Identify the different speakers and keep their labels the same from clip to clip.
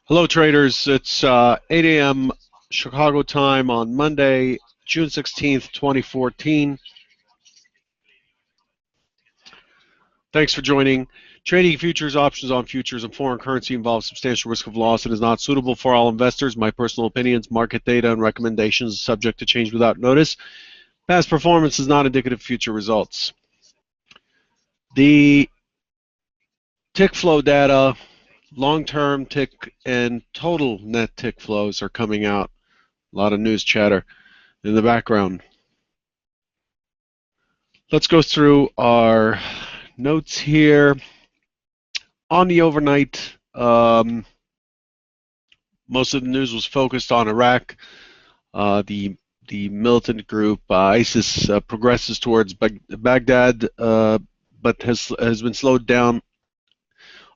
Speaker 1: Hello, traders. It's 8 a.m. Chicago time on Monday, June 16th, 2014. Thanks for joining. Trading futures, options on futures, and foreign currency involves substantial risk of loss and is not suitable for all investors. My personal opinions, market data, and recommendations are subject to change without notice. Past performance is not indicative of future results. The tick flow data, long-term tick and total net tick flows are coming out. A lot of news chatter in the background. Let's go through our notes here. On the overnight, most of the news was focused on Iraq. The militant group ISIS progresses towards Baghdad, but has been slowed down,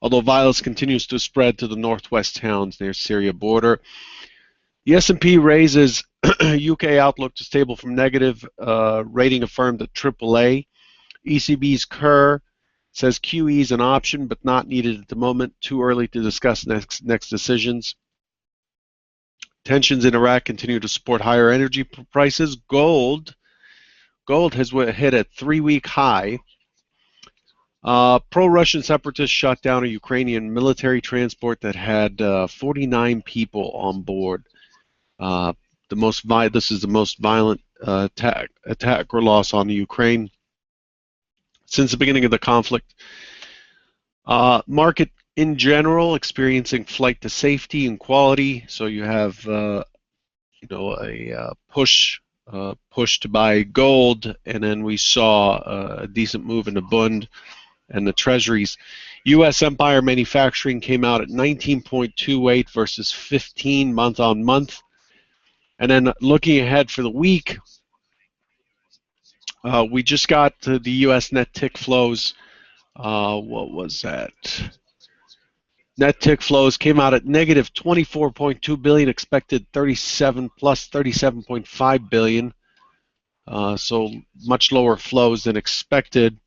Speaker 1: although violence continues to spread to the northwest towns near Syria border. The S&P raises UK outlook to stable from negative, rating affirmed at AAA. ECB's Kerr says QE is an option but not needed at the moment. Too early to discuss next decisions. Tensions in Iraq continue to support higher energy prices. Gold has hit a 3-week high. Pro-Russian separatists shot down a Ukrainian military transport that had 49 people on board. This is the most violent attack or loss on the Ukraine since the beginning of the conflict. Market in general experiencing flight to safety and quality. So you have a push to buy gold, and then we saw a decent move in the Bund and the Treasuries. U.S. Empire Manufacturing came out at 19.28 versus 15 month on month. And then looking ahead for the week, we just got the U.S. net tick flows. What was that? Net tick flows came out at negative 24.2 billion, expected 37.5 billion. So much lower flows than expected.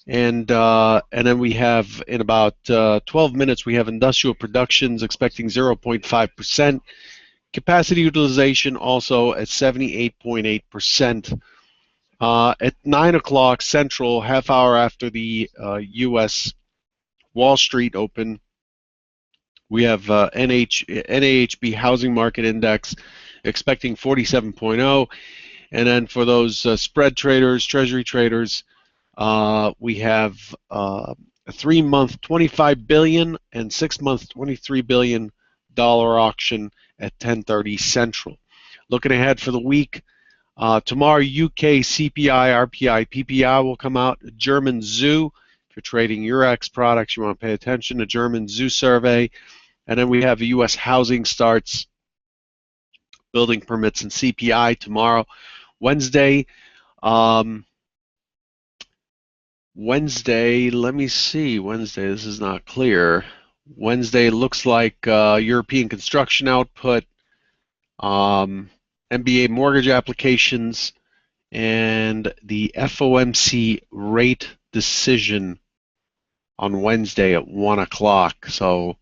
Speaker 1: And then we have, in about 12 minutes, we have industrial productions expecting 0.5%. Capacity utilization also at 78.8%. At 9 o'clock Central, half hour after the U.S. Wall Street open, we have NAHB Housing Market Index expecting 47.0. And then for those spread traders, treasury traders, we have a 3-month $25 billion and 6-month $23 billion auction at 10:30 Central. Looking ahead for the week, tomorrow UK CPI, RPI, PPI will come out. German ZOO, if you're trading Eurex products, you want to pay attention to German ZOO survey. And then we have U.S. housing starts, building permits, and CPI tomorrow. Wednesday, let me see. Wednesday, this is not clear. Wednesday looks like European construction output, MBA mortgage applications, and the FOMC rate decision on Wednesday at 1 o'clock. So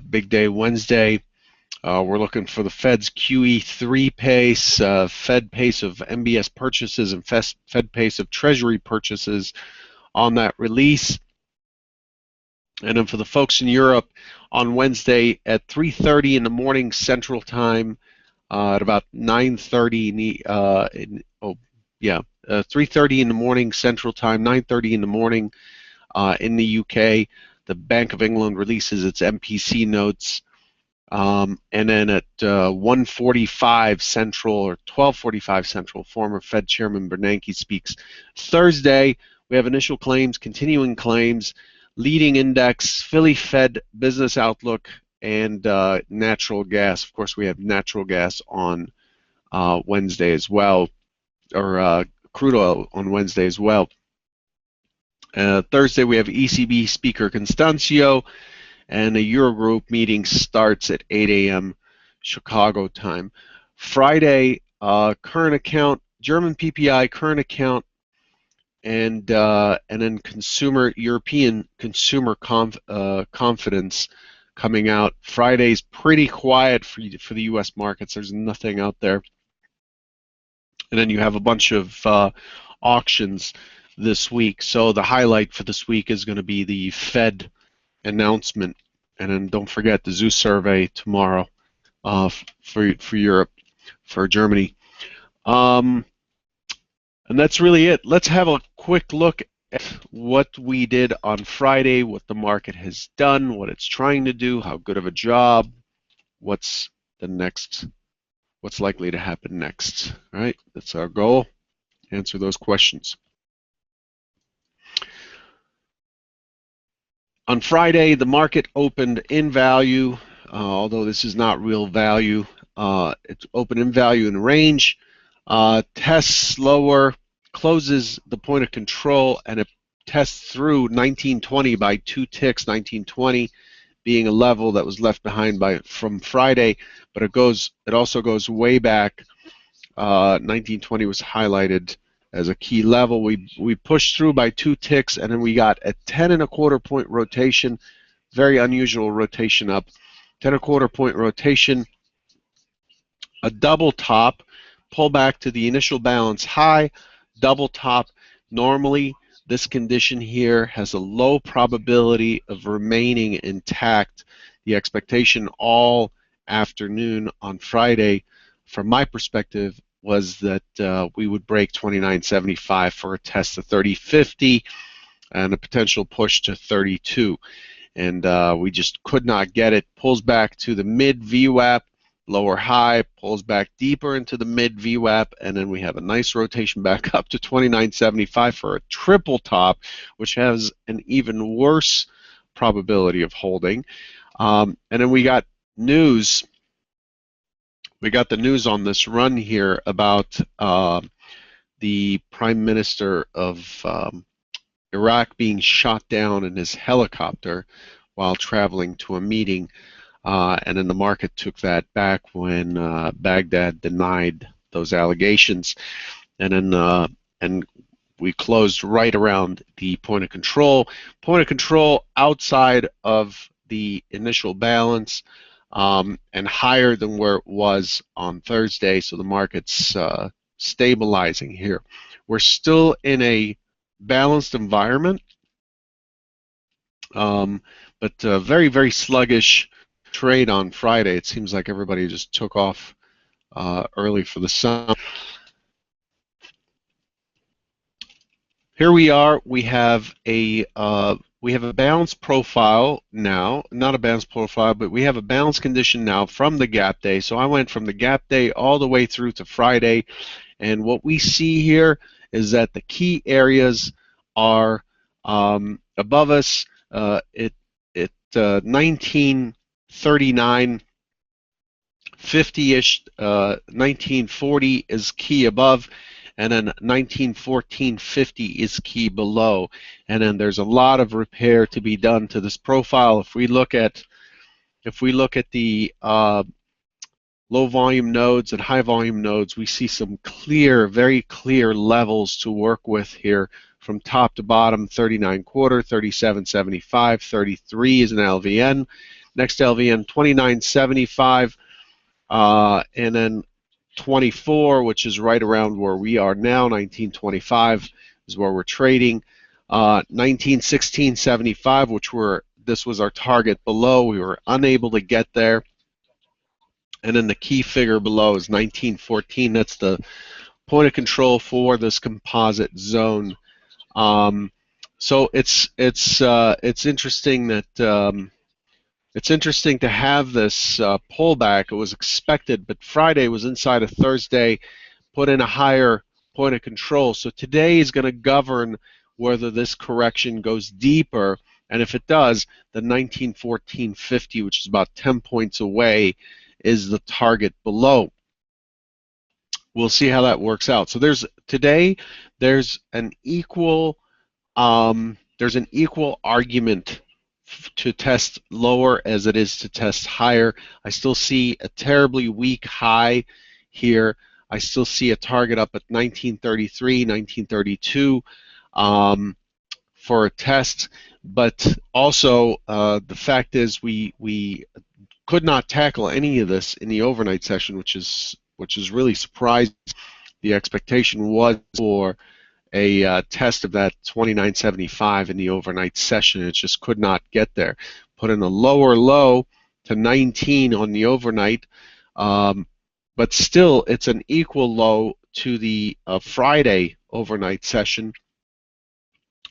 Speaker 1: big day Wednesday. We're looking for the Fed's QE3 pace, Fed pace of MBS purchases, and Fed pace of Treasury purchases on that release. And then for the folks in Europe, on Wednesday at 3:30 in the morning Central Time, at about 9:30 3:30 in the morning Central Time, 9:30 in the morning in the UK, the Bank of England releases its MPC notes. And then at 1:45 Central or 12:45 Central, former Fed Chairman Bernanke speaks. Thursday, we have initial claims, continuing claims, leading index, Philly Fed business outlook, and natural gas. Of course, we have natural gas on Wednesday as well, or crude oil on Wednesday as well. Thursday, we have ECB Speaker Constancio, and the Eurogroup meeting starts at 8 a.m. Chicago time. Friday, current account, German PPI, current account, then European consumer confidence coming out. Friday's pretty quiet for the U.S. markets. There's nothing out there. And then you have a bunch of auctions this week. So the highlight for this week is going to be the Fed announcement, and then don't forget the zoo survey tomorrow for Europe, for Germany. And that's really it. Let's have a quick look at what we did on Friday, what the market has done, what it's trying to do, how good of a job, what's likely to happen next. All right, that's our goal. Answer those questions. On Friday, the market opened in value, although this is not real value. It's open in value in range, tests lower, closes the point of control, and it tests through 1920 by 2 ticks, 1920 being a level that was left behind from Friday, but it also goes way back. 1920 was highlighted as a key level. We pushed through by 2 ticks, and then we got a 10.25 point rotation, very unusual rotation up. 10.25 point rotation, a double top, pull back to the initial balance high, double top. Normally, this condition here has a low probability of remaining intact. The expectation all afternoon on Friday, from my perspective, was that we would break 29.75 for a test of 30.50 and a potential push to 32. And we just could not get it. Pulls back to the mid VWAP, lower high, pulls back deeper into the mid VWAP, and then we have a nice rotation back up to 29.75 for a triple top, which has an even worse probability of holding. And then we got news. We got the news on this run here about the Prime Minister of Iraq being shot down in his helicopter while traveling to a meeting, and then the market took that back when Baghdad denied those allegations, and then and we closed right around the point of control. Point of control outside of the initial balance, and higher than where it was on Thursday, so the market's stabilizing here. We're still in a balanced environment, but very, very sluggish trade on Friday. It seems like everybody just took off early for the summer. Here we are. We have a balanced profile now, not a balanced profile, but we have a balanced condition now from the gap day. So I went from the gap day all the way through to Friday, and what we see here is that the key areas are above us. 1939, 50-ish, 1940 is key above, and then 1914.50 is key below. And then there's a lot of repair to be done to this profile. If we look at the low volume nodes and high volume nodes, we see some clear, very clear levels to work with here from top to bottom. 39.25, 37.75, 33 is an LVN. Next LVN 29.75, and then 24, which is right around where we are now. 1925 is where we're trading. 1916.75, this was our target below. We were unable to get there. And then the key figure below is 1914. That's the point of control for this composite zone. So it's interesting that it's interesting to have this pullback. It was expected, but Friday was inside of Thursday, put in a higher point of control. So today is going to govern whether this correction goes deeper, and if it does, the 1914.50, which is about 10 points away, is the target below. We'll see how that works out. So there's an equal argument to test lower as it is to test higher. I still see a terribly weak high here. I still see a target up at 1933, 1932. for a test, but also the fact is we could not tackle any of this in the overnight session, which is really surprising. The expectation was for a test of that 29.75 in the overnight session. It just could not get there. Put in a lower low to 19 on the overnight, but still it's an equal low to the Friday overnight session.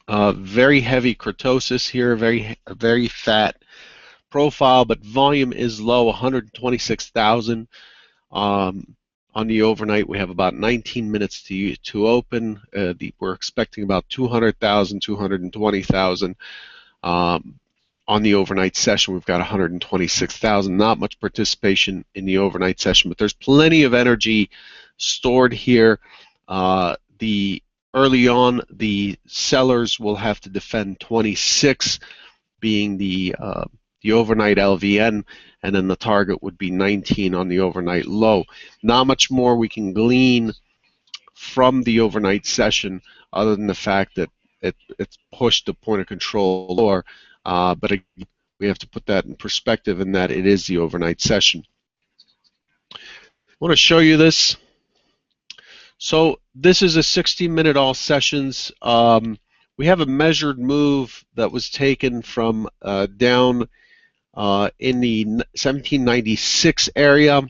Speaker 1: Very heavy kurtosis here, very fat profile, but volume is low, 126,000. On the overnight, we have about 19 minutes to open. We're expecting about 200,000, 220,000. On the overnight session, we've got 126,000. Not much participation in the overnight session, but there's plenty of energy stored here. Early on, the sellers will have to defend 26, being the overnight LVN, and then the target would be 19 on the overnight low. Not much more we can glean from the overnight session other than the fact that it's pushed the point of control lower, but again, we have to put that in perspective in that it is the overnight session. I want to show you this. So this is a 60-minute all sessions. We have a measured move that was taken from down in the 1796 area,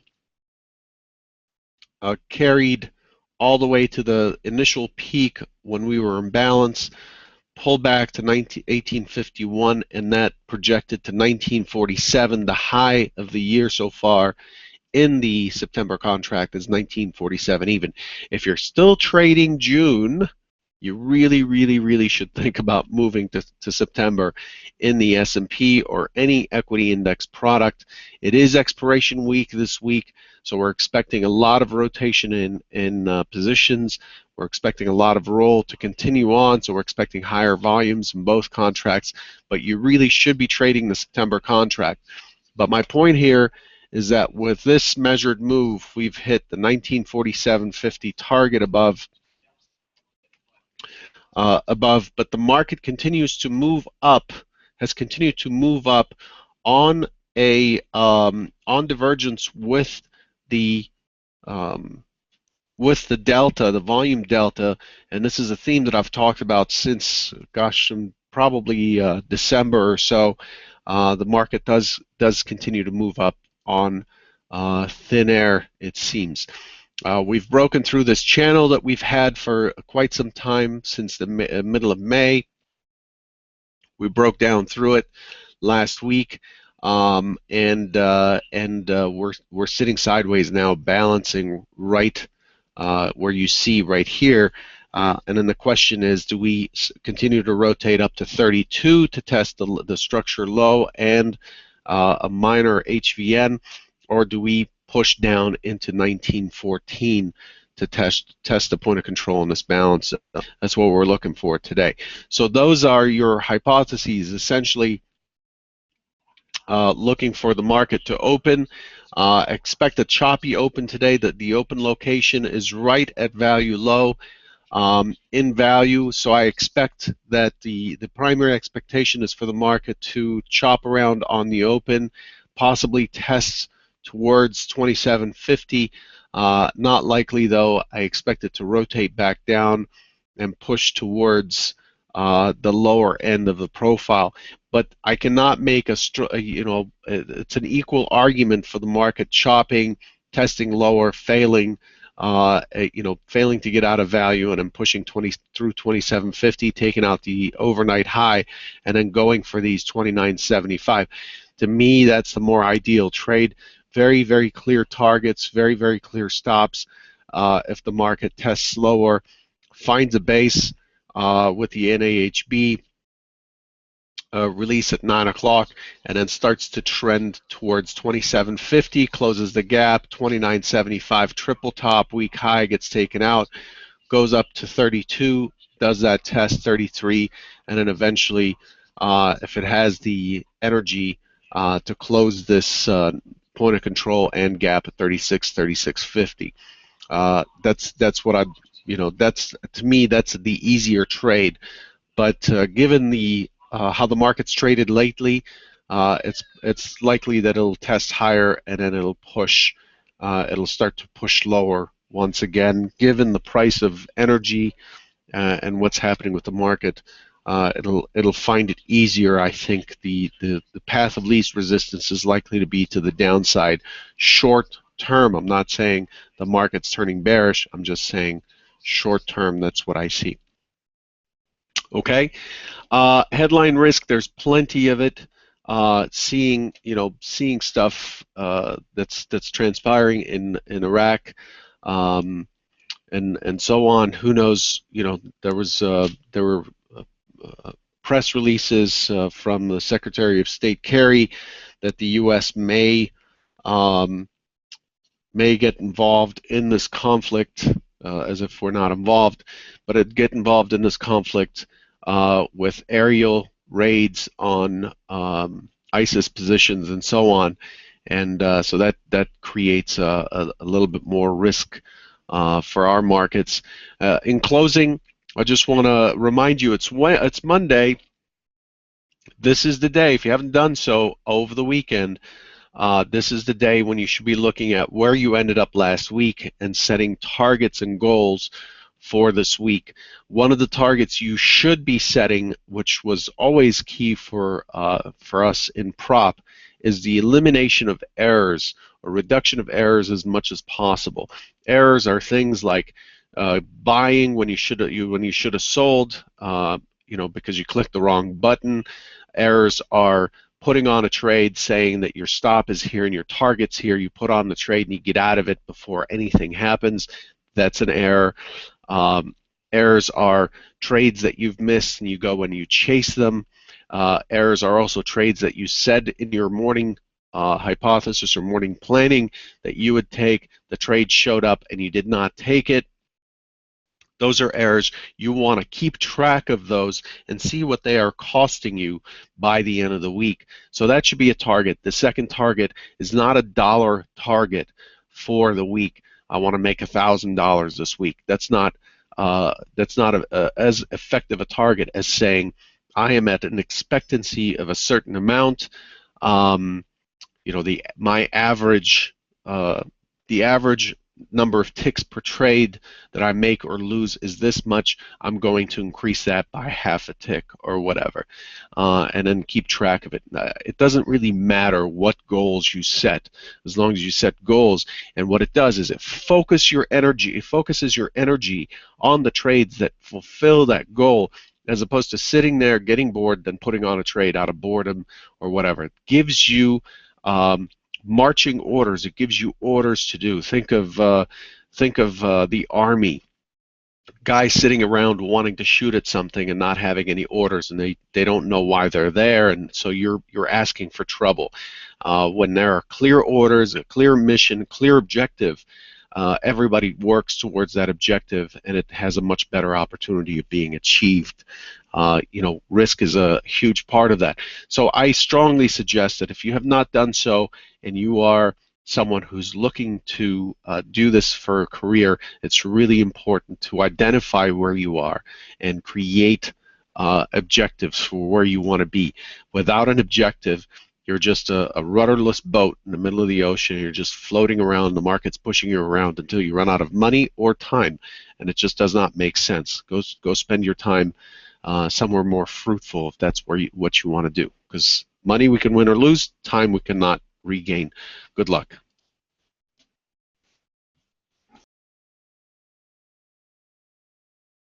Speaker 1: carried all the way to the initial peak when we were in balance, pulled back to 1851, and that projected to 1947. The high of the year so far in the September contract is 1947 even. If you're still trading June, you really should think about moving to September in the S&P or any equity index product. It is expiration week this week, so we're expecting a lot of rotation in positions. We're expecting a lot of roll to continue on, so we're expecting higher volumes in both contracts, but you really should be trading the September contract. But my point here is that with this measured move, we've hit the 1947.50 target above, but the market continues to move up, has continued to move up on a on divergence with the delta, the volume delta, and this is a theme that I've talked about since, gosh, probably December or so. The market does continue to move up on thin air, it seems. We've broken through this channel that we've had for quite some time, since the middle of May. We broke down through it last week, and we're sitting sideways now, balancing right where you see right here. And then the question is, do we continue to rotate up to 32 to test the structure low and a minor HVN, or do we push down into 1914 to test the point of control in this balance? That's what we're looking for today. So those are your hypotheses, essentially looking for the market to open. Expect a choppy open today. That the open location is right at value low. In value, so I expect that the primary expectation is for the market to chop around on the open, possibly test towards 27.50. Not likely though. I expect it to rotate back down and push towards the lower end of the profile. But I cannot make it's an equal argument for the market chopping, testing lower, failing to get out of value, and then pushing through 27.50, taking out the overnight high, and then going for these 29.75. To me, that's the more ideal trade. Very clear targets, very clear stops. If the market tests lower, finds a base with the NAHB release at 9 o'clock, and then starts to trend towards 27.50, closes the gap, 29.75 triple top, weak high gets taken out, goes up to 32, does that test 33, and then eventually, if it has the energy to close this point of control and gap at 36, 36.50. That's what that's, to me, that's the easier trade. But given the how the market's traded lately, it's likely that it'll test higher and then it'll start to push lower once again. Given the price of energy and what's happening with the market, it'll find it easier. I think the path of least resistance is likely to be to the downside short term. I'm not saying the market's turning bearish. I'm just saying short term, that's what I see. Okay. Headline risk, there's plenty of it. Seeing stuff that's transpiring in Iraq, and so on. Who knows? There were press releases from the Secretary of State Kerry that the U.S. may get involved in this conflict, as if we're not involved, but it'd get involved in this conflict with aerial raids on ISIS positions and so on, and so that creates a little bit more risk for our markets. In closing, I just want to remind you, it's Monday. This is the day, if you haven't done so over the weekend, this is the day when you should be looking at where you ended up last week and setting targets and goals for this week. One of the targets you should be setting, which was always key for us in prop, is the elimination of errors or reduction of errors as much as possible. Errors are things like buying when you should have sold, because you clicked the wrong button. Errors are putting on a trade saying that your stop is here and your target's here. You put on the trade and you get out of it before anything happens. That's an error. Errors are trades that you've missed and you go and you chase them. Errors are also trades that you said in your morning hypothesis or morning planning that you would take. The trade showed up and you did not take it. Those are errors. You want to keep track of those and see what they are costing you by the end of the week. So that should be a target. The second target is not a dollar target for the week. I want to make $1,000 this week. That's not as effective a target as saying I am at an expectancy of a certain amount. The average number of ticks per trade that I make or lose is this much. I'm going to increase that by half a tick or whatever, and then keep track of it. It doesn't really matter what goals you set, as long as you set goals. And what it does is it focuses your energy on the trades that fulfill that goal, as opposed to sitting there getting bored then putting on a trade out of boredom or whatever. It gives you marching orders. It gives you orders to do. Think of the army, guys sitting around wanting to shoot at something and not having any orders, and they don't know why they're there, and so you're asking for trouble. When there are clear orders, a clear mission, clear objective, everybody works towards that objective, and it has a much better opportunity of being achieved. Risk is a huge part of that. So I strongly suggest that if you have not done so and you are someone who's looking to do this for a career, it's really important to identify where you are and create objectives for where you want to be. Without an objective, you're just a rudderless boat in the middle of the ocean. You're just floating around. The market's pushing you around until you run out of money or time, and it just does not make sense. Go spend your time somewhere more fruitful if that's what you want to do. Because money we can win or lose, time we cannot regain. Good luck.